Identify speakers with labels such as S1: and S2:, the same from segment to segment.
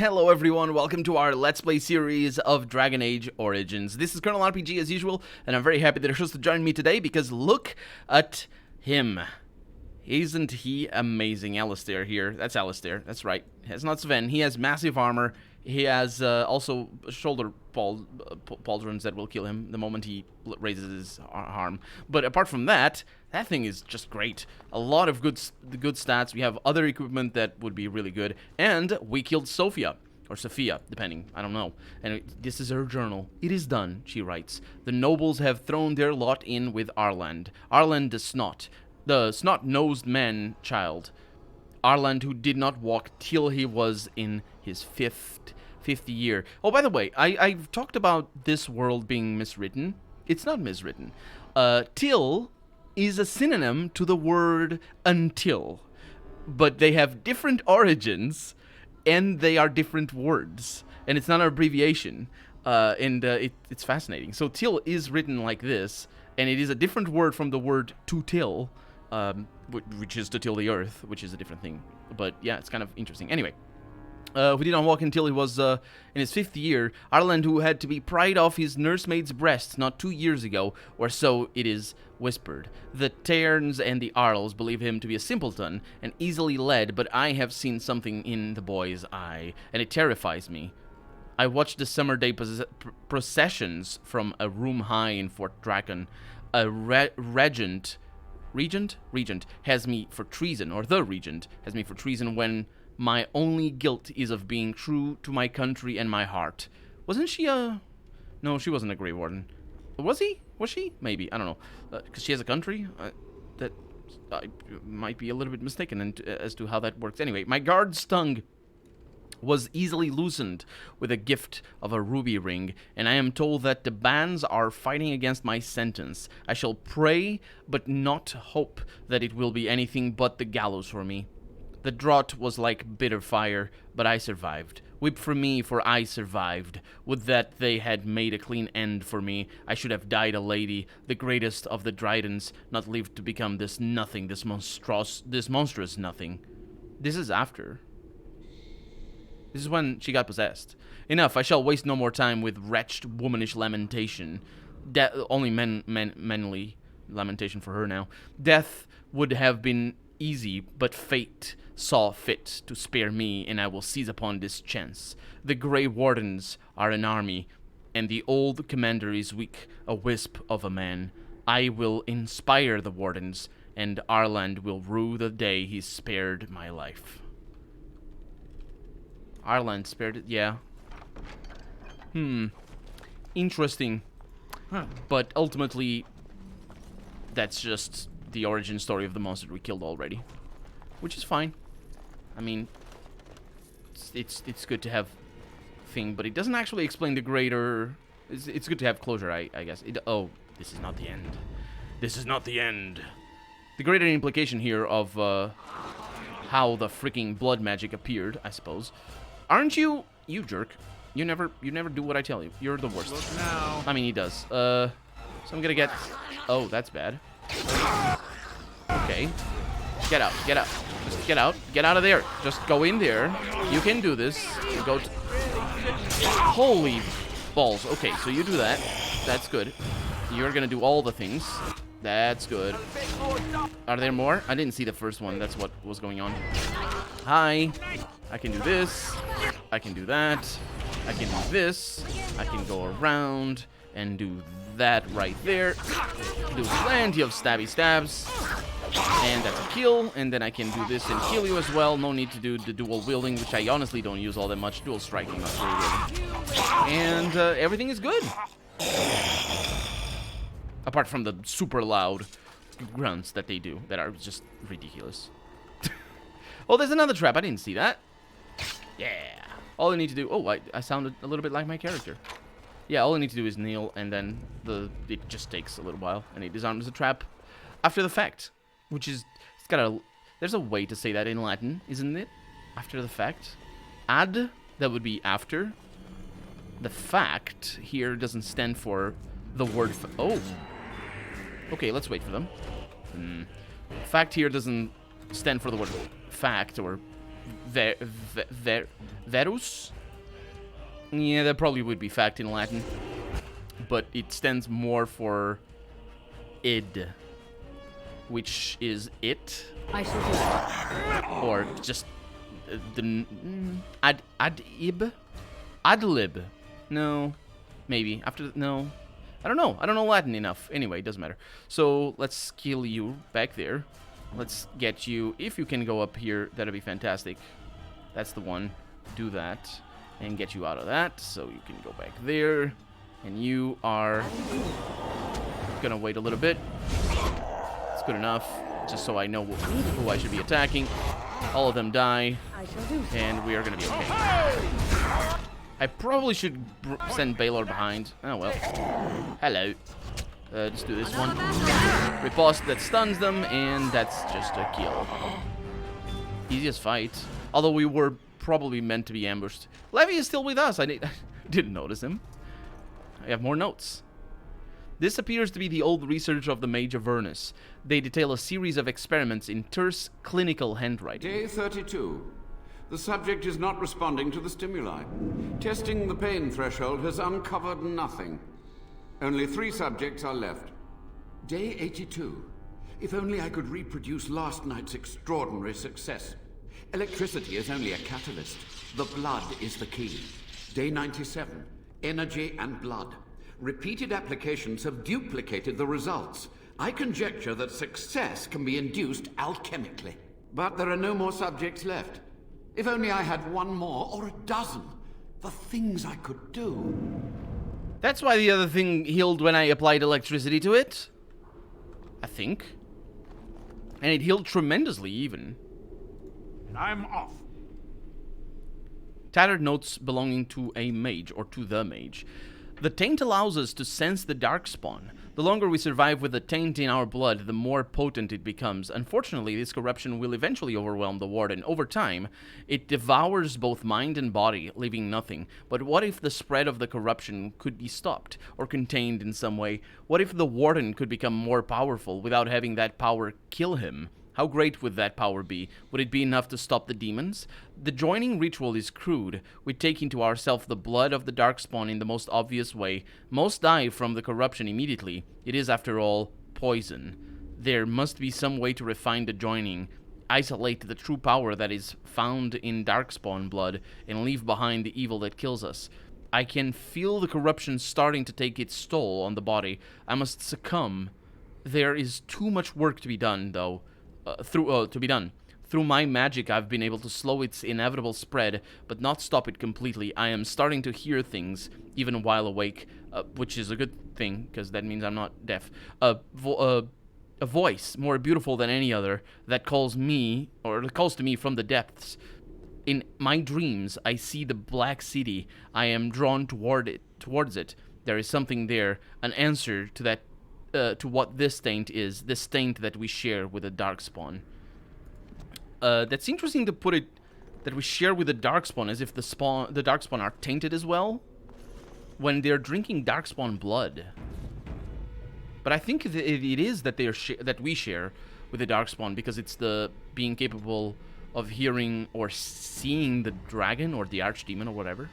S1: Hello everyone, welcome to our Let's Play series of Dragon Age Origins. This is Colonel RPG as usual, and I'm very happy that you're supposed to join me today because look at him. Isn't he amazing? Alistair here. That's Alistair, that's right. It's not Sven. He has massive armor. He has also shoulder pauldrons that will kill him the moment he raises his arm. But apart from that, that thing is just great. A lot of good stats. We have other equipment that would be really good. And we killed Sophia. Or Sophia, depending. I don't know. And this is her journal. It is done, she writes. The nobles have thrown their lot in with Arland. Arland the snot-nosed man-child. Arland, who did not walk till he was in his fifth year. Oh, by the way, I've talked about this world being miswritten. It's not miswritten. Till is a synonym to the word until. But they have different origins, and they are different words. And it's not an abbreviation. It's fascinating. So till is written like this, and it is a different word from the word to till, which is to till the earth, which is a different thing. But yeah, it's kind of interesting. Anyway, who did not walk until he was in his 5th year. Arland, who had to be pried off his nursemaid's breasts not 2 years ago, or so it is whispered. The Tairns and the Arls believe him to be a simpleton and easily led, but I have seen something in the boy's eye, and it terrifies me. I watched the summer day processions from a room high in Fort Draken. A regent has me for treason, or the regent has me for treason when my only guilt is of being true to my country and my heart. Wasn't she No, she wasn't a Grey Warden. Was he? Was she? Maybe. I don't know. Because she has a country? That I might be a little bit mistaken as to how that works. Anyway, my guard's tongue was easily loosened with a gift of a ruby ring, and I am told that the bands are fighting against my sentence. I shall pray, but not hope that it will be anything but the gallows for me. The draught was like bitter fire, but I survived. Weep for me, for I survived. Would that they had made a clean end for me. I should have died a lady, the greatest of the Dryadens, not lived to become this nothing, this monstrous nothing. This is after. This is when she got possessed. Enough, I shall waste no more time with wretched, womanish lamentation. Only manly lamentation for her now. Death would have been easy, but fate saw fit to spare me, and I will seize upon this chance. The Grey Wardens are an army, and the old commander is weak, a wisp of a man. I will inspire the Wardens, and Arland will rue the day he spared my life. Arland spared it? Yeah. Interesting. But ultimately, that's just the origin story of the monster we killed already, which is fine. I mean, it's good to have thing, but it doesn't actually explain the greater. It's good to have closure, I guess. Oh, this is not the end. This is not the end. The greater implication here of how the freaking blood magic appeared, I suppose. Aren't you jerk? You never do what I tell you. You're the worst.
S2: Look now.
S1: I mean, he does. So I'm gonna get. Oh, that's bad. Okay. Get out. Get out. Just get out. Get out of there. Just go in there. You can do this. You go to... Holy balls. Okay, so you do that. That's good. You're gonna do all the things. That's good. Are there more? I didn't see the first one. That's what was going on. Hi. I can do this. I can do that. I can do this. I can go around and do that right there. Do plenty of stabby stabs. And that's a kill. And then I can do this and kill you as well. No need to do the dual wielding, which I honestly don't use all that much. Dual striking, not really wielding. And everything is good. Apart from the super loud grunts that they do, that are just ridiculous. Oh, there's another trap. I didn't see that. Yeah. All I need to do... Oh, I sounded a little bit like my character. Yeah, all I need to do is kneel, and then it just takes a little while, and it disarms the trap after the fact. Which is... It's got a... There's a way to say that in Latin, isn't it? After the fact. Ad, that would be after. The fact here doesn't stand for the word... Oh. Okay, let's wait for them. Fact here doesn't stand for the word fact or Verus? Yeah, that probably would be fact in Latin. But it stands more for id, which is it.
S2: I shall do it.
S1: Or just the adib? Adlib. No. Maybe. No. I don't know. I don't know Latin enough. Anyway, it doesn't matter. So, let's kill you back there. Let's get you... If you can go up here, that'd be fantastic. That's the one. Do that. And get you out of that. So, you can go back there. And you are... gonna wait a little bit. It's good enough. Just so I know who I should be attacking. All of them die.
S2: I shall do so.
S1: And we are gonna be okay. I probably should send Baylor behind. Oh well. Hello. Just do this one. Riposte that stuns them, and that's just a kill. Easiest fight. Although we were probably meant to be ambushed. Levy is still with us. I didn't notice him. I have more notes. This appears to be the old research of the Mage Avernus. They detail a series of experiments in terse clinical handwriting.
S3: Day 32. The subject is not responding to the stimuli. Testing the pain threshold has uncovered nothing. Only 3 subjects are left. Day 82. If only I could reproduce last night's extraordinary success. Electricity is only a catalyst. The blood is the key. Day 97. Energy and blood. Repeated applications have duplicated the results. I conjecture that success can be induced alchemically. But there are no more subjects left. If only I had 1 more, or a dozen. The things I could do.
S1: That's why the other thing healed when I applied electricity to it. I think. And it healed tremendously, even.
S4: I'm off.
S1: Tattered notes belonging to a mage, or to the mage. The taint allows us to sense the darkspawn. The longer we survive with the taint in our blood, the more potent it becomes. Unfortunately, this corruption will eventually overwhelm the Warden. Over time, it devours both mind and body, leaving nothing. But what if the spread of the corruption could be stopped, or contained in some way? What if the Warden could become more powerful without having that power kill him? How great would that power be? Would it be enough to stop the demons? The joining ritual is crude. We take into ourselves the blood of the darkspawn in the most obvious way. Most die from the corruption immediately. It is, after all, poison. There must be some way to refine the joining, isolate the true power that is found in darkspawn blood, and leave behind the evil that kills us. I can feel the corruption starting to take its toll on the body. I must succumb. There is too much work to be done, though. Through my magic, I've been able to slow its inevitable spread, but not stop it completely. I am starting to hear things, even while awake, which is a good thing, because that means I'm not deaf. A voice, more beautiful than any other, that calls me, or calls to me from the depths. In my dreams, I see the Black City. I am drawn towards it. There is something there, an answer to that. To what this taint is, this taint that we share with the darkspawn. That's interesting to put it that we share with the darkspawn, as if the darkspawn are tainted as well, when they're drinking darkspawn blood. But I think it is that that we share with the darkspawn, because it's the being capable of hearing or seeing the dragon or the archdemon or whatever.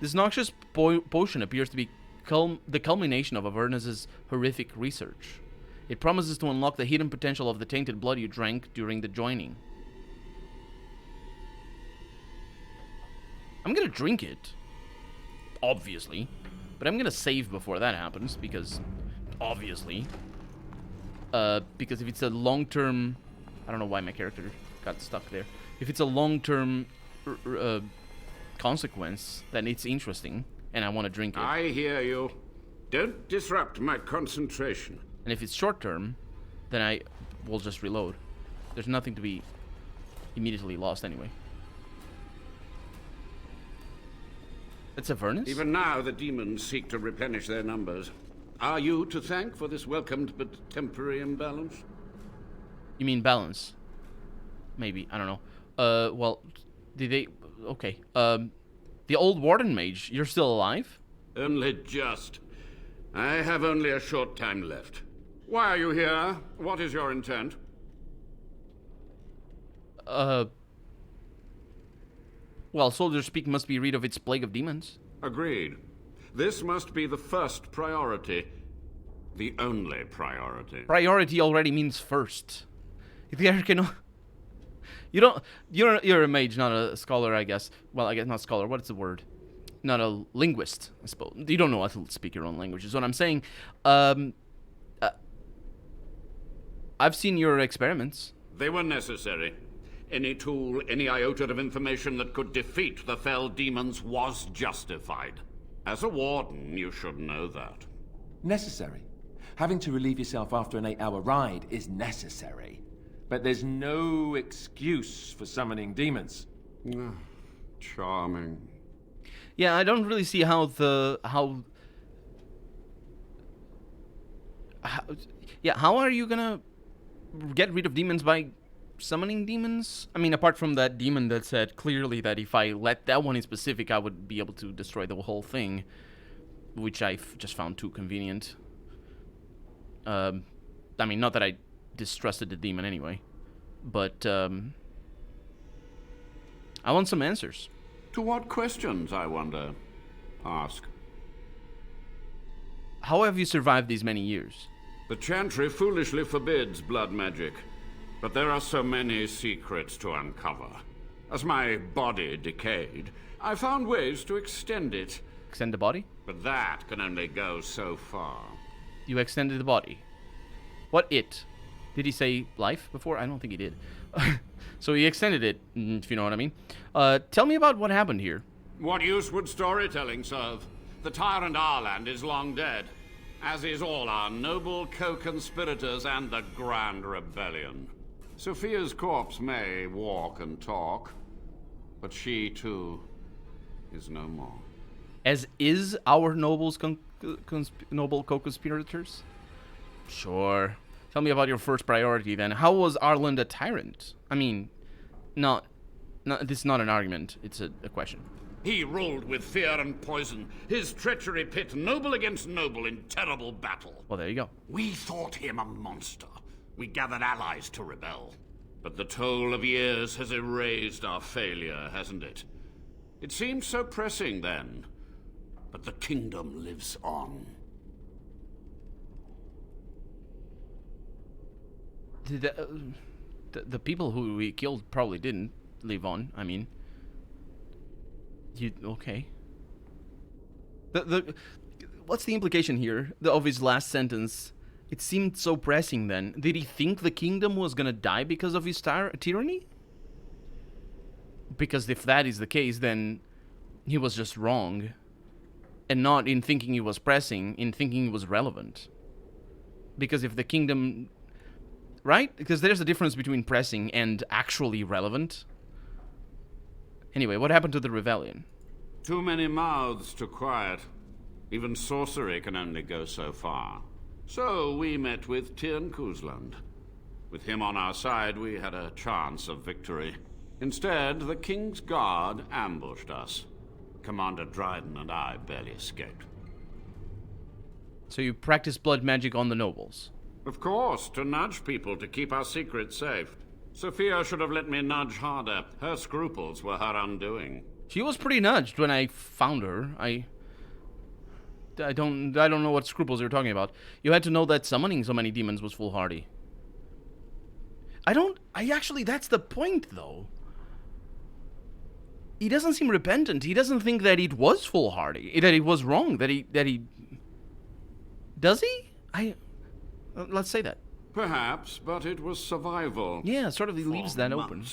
S1: This noxious potion appears to be the culmination of Avernus's horrific research. It promises to unlock the hidden potential of the tainted blood you drank during the joining. I'm gonna drink it, obviously, but I'm gonna save before that happens, because, obviously, because if it's a long-term, I don't know why my character got stuck there. If it's a long-term consequence, then it's interesting. And I want to drink it.
S3: I hear you. Don't disrupt my concentration.
S1: And if it's short term, then I will just reload. There's nothing to be immediately lost anyway. That's Avernus?
S3: Even now, the demons seek to replenish their numbers. Are you to thank for this welcomed but temporary imbalance?
S1: You mean balance? Maybe. I don't know. Well, did they... Okay. The old Warden Mage, you're still alive?
S3: Only just. I have only a short time left. Why are you here? What is your intent?
S1: Well, Soldier Speak must be rid of its plague of demons.
S3: Agreed. This must be the first priority. The only priority.
S1: Priority already means first. If there can... You don't... You're a mage, not a scholar, I guess. Well, I guess not scholar. What's the word? Not a linguist, I suppose. You don't know how to speak your own language, is what I'm saying. I've seen your experiments.
S3: They were necessary. Any tool, any iota of information that could defeat the fell demons was justified. As a warden, you should know that.
S5: Necessary. Having to relieve yourself after an 8-hour ride is necessary. But there's no excuse for summoning demons.
S3: Charming.
S1: Yeah, I don't really see how how are you gonna get rid of demons by summoning demons? I mean, apart from that demon that said clearly that if I let that one in specific, I would be able to destroy the whole thing, which I just found too convenient. I mean, not that I distrusted the demon anyway, but I want some answers.
S3: To what questions, I wonder? Ask.
S1: How have you survived these many years?
S3: The Chantry foolishly forbids blood magic, but there are so many secrets to uncover. As my body decayed, I found ways to extend it.
S1: Extend the body?
S3: But that can only go so far.
S1: You extended the body. What it? Did he say life before? I don't think he did. So he extended it, if you know what I mean. Tell me about what happened here.
S3: What use would storytelling serve? The tyrant Arland is long dead, as is all our noble co-conspirators and the Grand Rebellion. Sophia's corpse may walk and talk, but she, too, is no more.
S1: As is our noble co-conspirators? Sure. Tell me about your first priority, then. How was Arland a tyrant? I mean, this is not an argument. It's a question.
S3: He ruled with fear and poison. His treachery pit noble against noble in terrible battle.
S1: Well, there you go.
S3: We thought him a monster. We gathered allies to rebel. But the toll of years has erased our failure, hasn't it? It seemed so pressing then. But the kingdom lives on.
S1: The people who we killed probably didn't live on. I mean, okay. What's the implication here of his last sentence? It seemed so pressing then. Did he think the kingdom was gonna die because of his tyranny? Because if that is the case, then he was just wrong. And not in thinking it was pressing, in thinking it was relevant. Because if the kingdom... Right? Because there's a difference between pressing and actually relevant. Anyway, what happened to the rebellion?
S3: Too many mouths to quiet. Even sorcery can only go so far. So we met with Tyrn Kuzland. With him on our side, we had a chance of victory. Instead, the King's Guard ambushed us. Commander Dryden and I barely escaped.
S1: So you practiced blood magic on the nobles?
S3: Of course, to nudge people to keep our secrets safe. Sophia should have let me nudge harder. Her scruples were her undoing.
S1: She was pretty nudged when I found her. I don't know what scruples you're talking about. You had to know that summoning so many demons was foolhardy. Actually, that's the point, though. He doesn't seem repentant. He doesn't think that it was foolhardy, that it was wrong, that he... Does he? Let's say that.
S3: Perhaps, but it was survival.
S1: Yeah, sort of he leaves that open.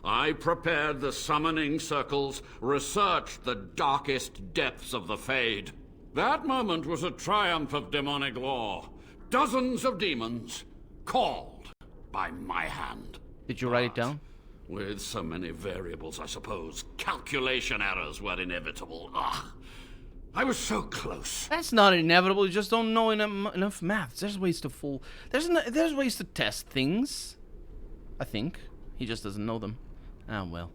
S3: I prepared the summoning circles, researched the darkest depths of the Fade. That moment was a triumph of demonic law. Dozens of demons, called by my hand.
S1: Did you write it down?
S3: With so many variables, I suppose, calculation errors were inevitable. Ugh. I was so close.
S1: That's not inevitable. You just don't know enough maths. There's ways to fool. There's ways to test things. I think he just doesn't know them. Ah, well.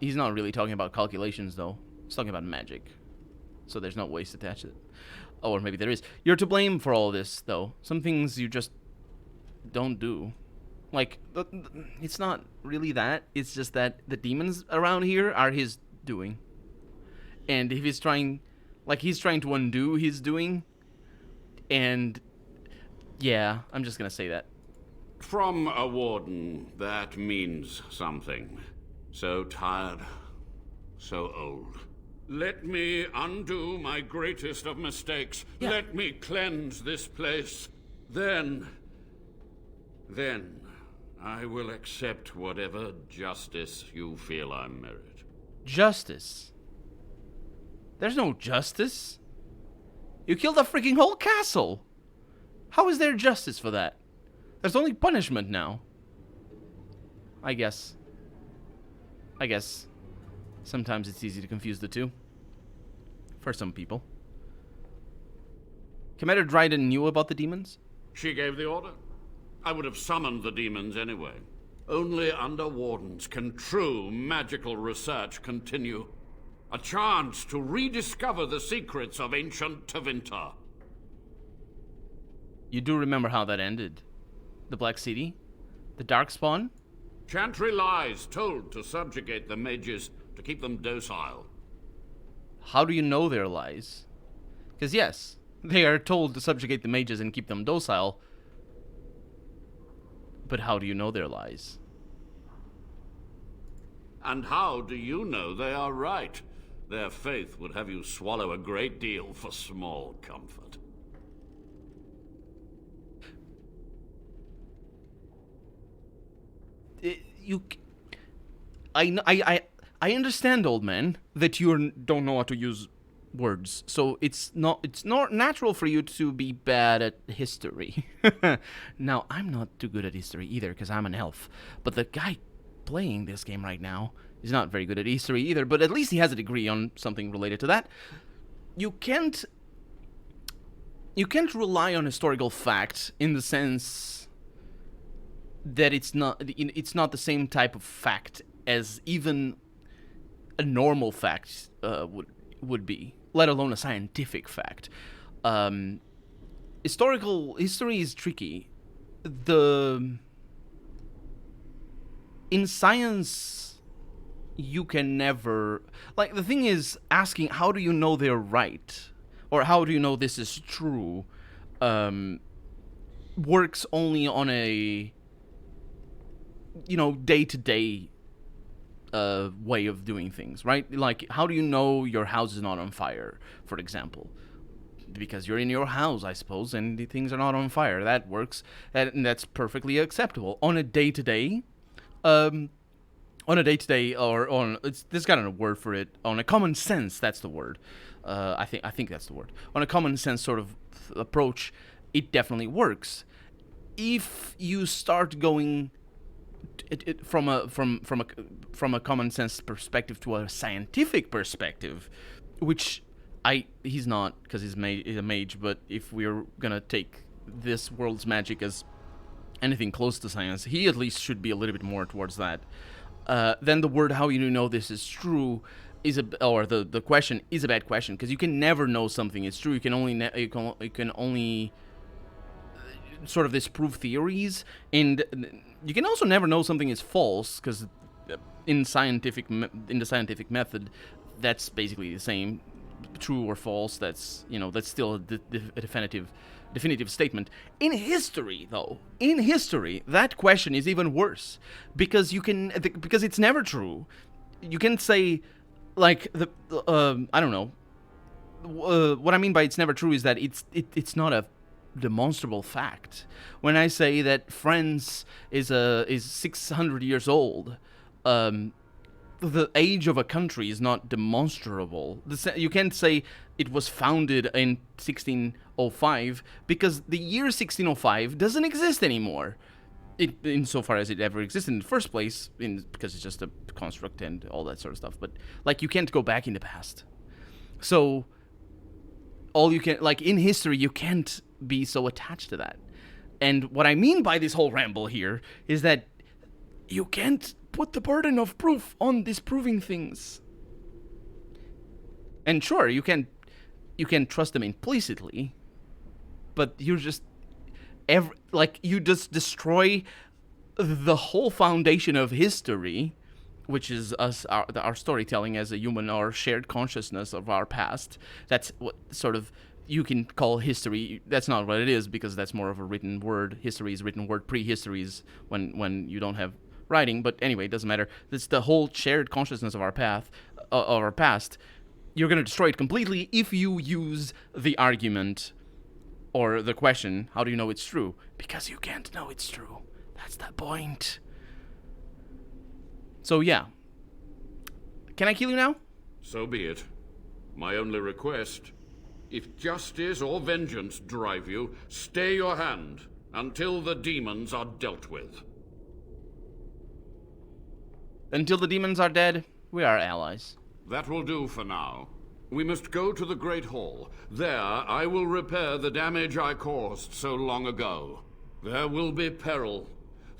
S1: He's not really talking about calculations, though. He's talking about magic. So there's no ways to test it. Oh, or maybe there is. You're to blame for all this, though. Some things you just don't do. Like, it's not really that. It's just that the demons around here are his doing. And if he's trying to undo his doing, and yeah, I'm just gonna say that.
S3: From a warden, that means something. So tired, so old. Let me undo my greatest of mistakes.
S1: Yeah.
S3: Let me cleanse this place. Then I will accept whatever justice you feel I merit.
S1: Justice? There's no justice. You killed a freaking whole castle. How is there justice for that? There's only punishment now. I guess. Sometimes it's easy to confuse the two. For some people. Commander Dryden knew about the demons?
S3: She gave the order. I would have summoned the demons anyway. Only under wardens can true magical research continue. A chance to rediscover the secrets of ancient Tevinter.
S1: You do remember how that ended? The Black City? The Darkspawn?
S3: Chantry lies told to subjugate the mages, to keep them docile.
S1: How do you know their lies? Because yes, they are told to subjugate the mages and keep them docile. But how do you know their lies?
S3: And how do you know they are right? Their faith would have you swallow a great deal for small comfort.
S1: I understand, old man, that you don't know how to use words. So it's not natural for you to be bad at history. Now, I'm not too good at history either because I'm an elf. But the guy playing this game right now is not very good at history either, but at least he has a degree on something related to that. You can't rely on historical fact in the sense that it's not the same type of fact as even a normal fact would be, let alone a scientific fact. History is tricky. In science, you can never, like, the thing is asking how do you know they're right, or how do you know this is true, works only on a day-to-day way of doing things, right? Like, how do you know your house is not on fire, for example? Because you're in your house, I suppose, and the things are not on fire. That works, and that's perfectly acceptable. On a day-to-day, there's got a word for it. On a common sense, that's the word. I think that's the word. On a common sense sort of approach, it definitely works. If you start going from a common sense perspective to a scientific perspective, which he's not, because he's a mage, but if we're gonna take this world's magic as anything close to science, he at least should be a little bit more towards that. Then the word "how you know this is true" the question is a bad question, because you can never know something is true. You can only sort of disprove theories, and you can also never know something is false, because in the scientific method, that's basically the same, true or false. That's still a definitive statement. In history, though, that question is even worse, because because it's never true. You can say, like, I don't know. What I mean by it's never true is that it's not a demonstrable fact. When I say that France is 600 years old, the age of a country is not demonstrable. You can't say it was founded in 1605, because the year 1605 doesn't exist anymore, insofar as it ever existed in the first place, because it's just a construct and all that sort of stuff. But, like, you can't go back in the past. So all you can, like, in history, you can't be so attached to that. And what I mean by this whole ramble here is that you can't put the burden of proof on disproving things. And sure, you can trust them implicitly, but you just destroy the whole foundation of history, which is us, our storytelling as a human, our shared consciousness of our past. That's what sort of you can call history. That's not what it is, because that's more of a written word. History is written word. Prehistory is when you don't have writing. But anyway, it doesn't matter. It's the whole shared consciousness of our past. You're going to destroy it completely if you use the argument or the question, how do you know it's true? Because you can't know it's true. That's the point. So yeah. Can I kill you now?
S3: So be it. My only request, if justice or vengeance drive you, stay your hand until the demons are dealt with.
S1: Until the demons are dead, we are allies.
S3: That will do for now. We must go to the Great Hall. There, I will repair the damage I caused so long ago. There will be peril.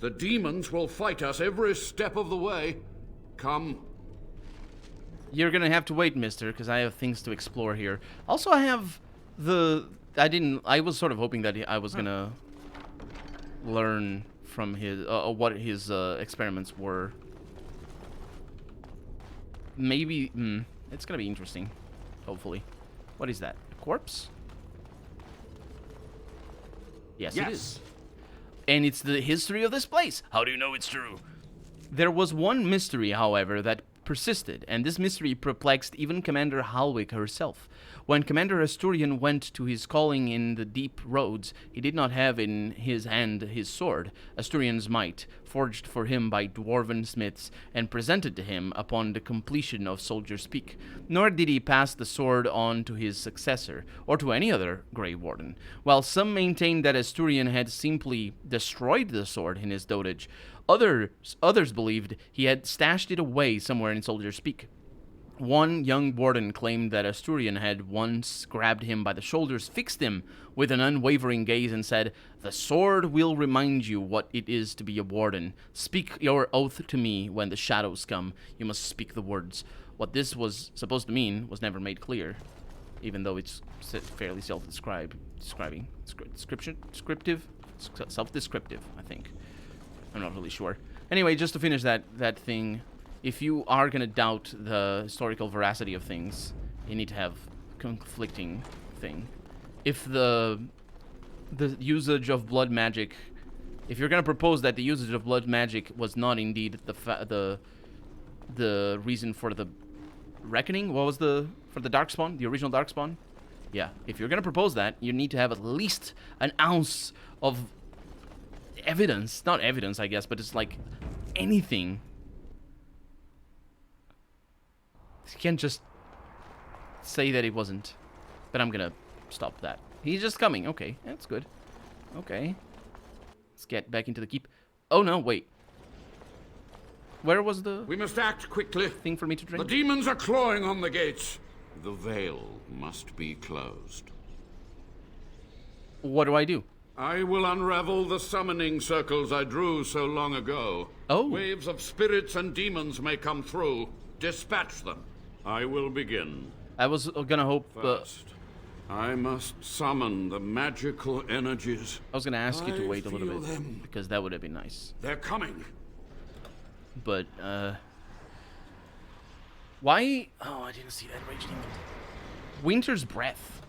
S3: The demons will fight us every step of the way. Come.
S1: You're gonna have to wait, mister, because I have things to explore here. Also, I have the... I was sort of hoping that I was gonna learn from his... what his experiments were. Maybe... it's gonna be interesting. Hopefully. What is that? A corpse? Yes, it is. And it's the history of this place. How do you know it's true? There was one mystery, however, that persisted, and this mystery perplexed even Commander Halwick herself. When Commander Asturian went to his calling in the deep roads, he did not have in his hand his sword, Asturian's might, forged for him by dwarven smiths and presented to him upon the completion of Soldier's Peak. Nor did he pass the sword on to his successor, or to any other Grey Warden. While some maintained that Asturian had simply destroyed the sword in his dotage, others believed he had stashed it away somewhere in Soldier's Peak. One young warden claimed that Asturian had once grabbed him by the shoulders, fixed him with an unwavering gaze, and said, "The sword will remind you what it is to be a warden. Speak your oath to me when the shadows come. You must speak the words." What this was supposed to mean was never made clear, even though it's fairly self-describing. Self-descriptive, I think. I'm not really sure. Anyway, just to finish that thing, if you are going to doubt the historical veracity of things, you need to have conflicting thing. If the usage of blood magic, if you're going to propose that the usage of blood magic was not indeed the reason for the reckoning, for the Darkspawn, the original Darkspawn? Yeah, if you're going to propose that, you need to have at least an ounce of evidence. Not evidence, I guess, but it's like anything. You can't just say that it wasn't. But I'm gonna stop that. He's just coming. Okay, that's good. Okay. Let's get back into the keep. Oh no, wait. Where was the...
S3: We must act quickly.
S1: Thing for me to drink?
S3: The demons are clawing on the gates. The veil must be closed.
S1: What do I do?
S3: I will unravel the summoning circles I drew so long ago.
S1: Oh.
S3: Waves of spirits and demons may come through. Dispatch them. I will begin.
S1: I was gonna hope...
S3: First, I must summon the magical energies.
S1: I was gonna ask you to wait a little
S3: feel
S1: bit,
S3: them.
S1: because that would have been nice.
S3: They're coming.
S1: But, why... Oh, I didn't see that Rage Demon. Winter's Breath.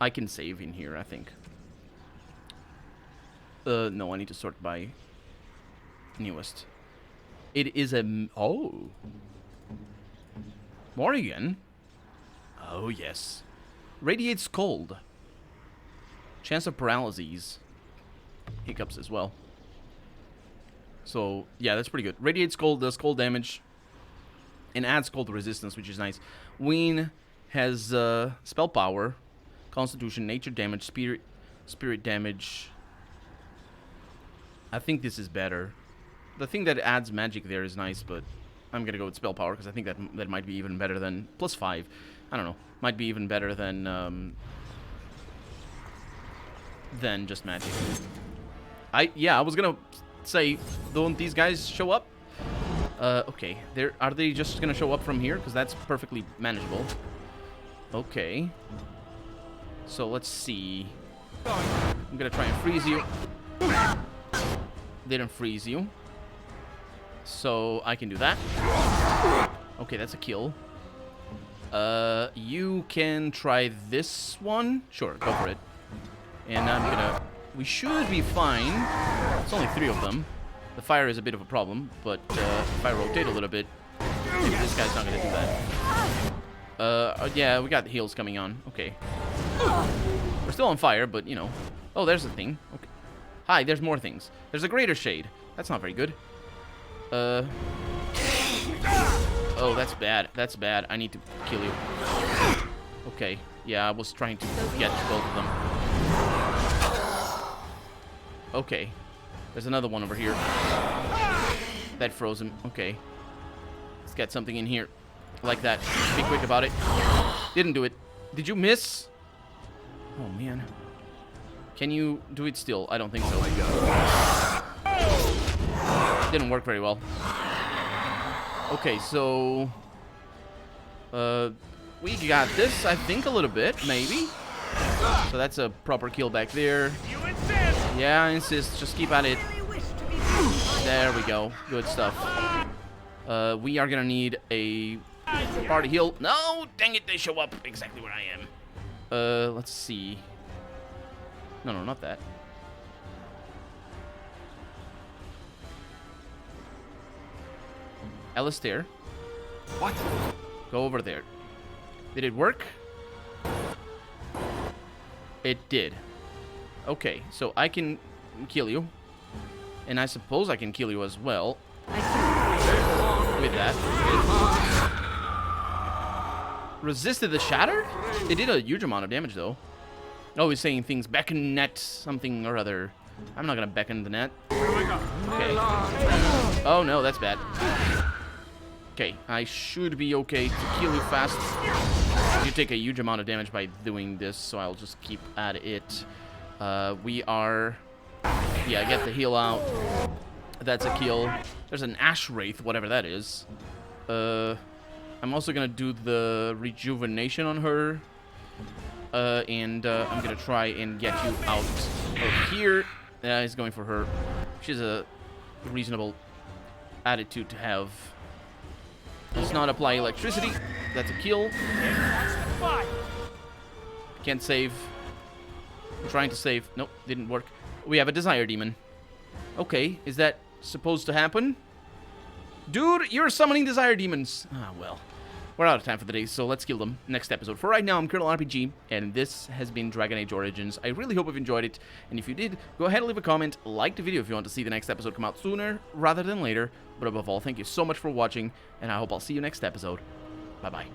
S1: I can save in here, I think. No, I need to sort by newest. It is a... Oh. Morrigan? Oh, yes. Radiates cold. Chance of paralyses. Hiccups as well. So, yeah, that's pretty good. Radiates cold, does cold damage. And adds cold resistance, which is nice. Ween has spell power, constitution, nature damage, spirit damage. I think this is better. The thing that adds magic there is nice, but I'm gonna go with spell power because I think that might be even better than +5. I don't know. Might be even better than just magic. I was gonna say, don't these guys show up? Okay. Are they just gonna show up from here? Because that's perfectly manageable. Okay. So let's see. I'm gonna try and freeze you. didn't freeze you. So I can do that. Okay, that's a kill. You can try this one. Sure, go for it. And I'm gonna... We should be fine. It's only 3 of them. The fire is a bit of a problem, but if I rotate a little bit, maybe this guy's not gonna do that. Yeah, we got the heals coming on. Okay. We're still on fire, but, you know. Oh, there's a thing. Okay. Hi, there's more things. There's a greater shade. That's not very good. Oh, that's bad. That's bad. I need to kill you. Okay. Yeah, I was trying to get both of them. Okay. There's another one over here. That froze him. Okay. Let's get something in here. Like that. Be quick about it. Didn't do it. Did you miss? Oh, man. Can you do it still? I don't think so. Didn't work very well. Okay, so... we got this, I think, a little bit, maybe. So that's a proper kill back there.
S4: You insist.
S1: Yeah, I insist. Just keep at it. There we go. Good stuff. We are gonna need a party heal. No! Dang it, they show up exactly where I am. Let's see. No, not that. Alistair.
S5: What?
S1: Go over there. Did it work? It did. Okay, so I can kill you. And I suppose I can kill you as well. With that. Resisted the shatter? It did a huge amount of damage, though. Oh, he's saying things. Beckon net something or other. I'm not gonna beckon the net. Okay. Oh, no, that's bad. Okay, I should be okay to kill you fast. You take a huge amount of damage by doing this, so I'll just keep at it. We are... Yeah, get the heal out. That's a kill. There's an Ash Wraith, whatever that is. I'm also gonna do the rejuvenation on her. And I'm gonna try and get you out of here. Yeah, he's going for her. She's a reasonable attitude to have. Let's not apply electricity. That's a kill. Can't save. I'm trying to save. Nope, didn't work. We have a Desire Demon. Okay, is that supposed to happen? Dude, you're summoning Desire Demons. Ah, well. We're out of time for the day, so let's kill them next episode. For right now, I'm Colonel RPG, and this has been Dragon Age Origins. I really hope you've enjoyed it, and if you did, go ahead and leave a comment, like the video if you want to see the next episode come out sooner rather than later. But above all, thank you so much for watching, and I hope I'll see you next episode. Bye-bye.